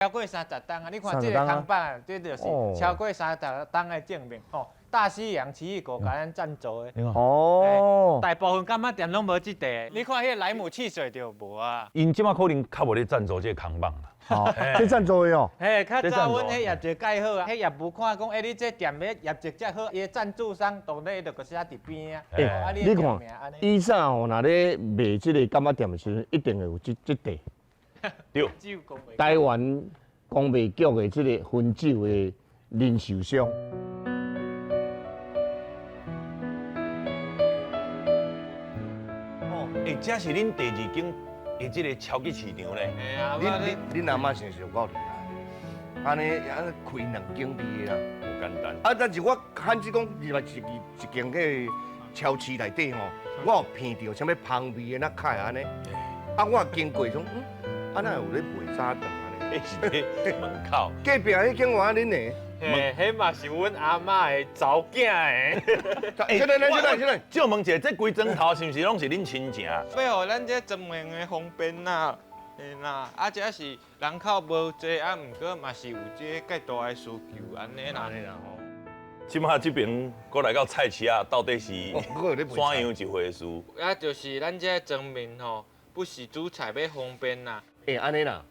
超过30档啊！你看这个扛板，这就是超过30档的证明哦。大西洋奇异果甲咱赞助的。哦。大部分干妈店拢无这个，你看迄个莱姆汽水就无啊。因即马可能较无咧赞助这个扛棒啦。好，这赞助的哦。嘿，较早阮迄业绩介好啊，迄业务看讲，你这店的业绩遮好，伊赞助商当然就个写伫边啊。你看，以上吼，若咧卖这个干妈店的时阵，一定会有这地。对。台湾工卖局的这个分酒的零售商。哦，这是恁第2间的这个超级市场咧。嘿啊，恁阿妈先生够厉害，安尼开2间店的啦，不简单。啊，但是我罕子讲，入来一间迄个超市内底吼，我有闻到什么香味的那开安尼，啊，我经过种，啊，哪有咧卖早顿安尼？迄是咧门口。隔壁迄间话恁的。嘿，迄嘛是阮阿妈的查囝的。现在，借问一下，这规砖头是不是拢是恁亲情？要互咱这专门的方便啦，嘿啦，啊，这是人口无济，啊，毋过嘛是有这介大的需求，安尼啦。吼。即马这边过来到菜市啊，到底是怎样一回事？啊，就是咱这证明吼，不是煮菜要方便啦。安尼啦，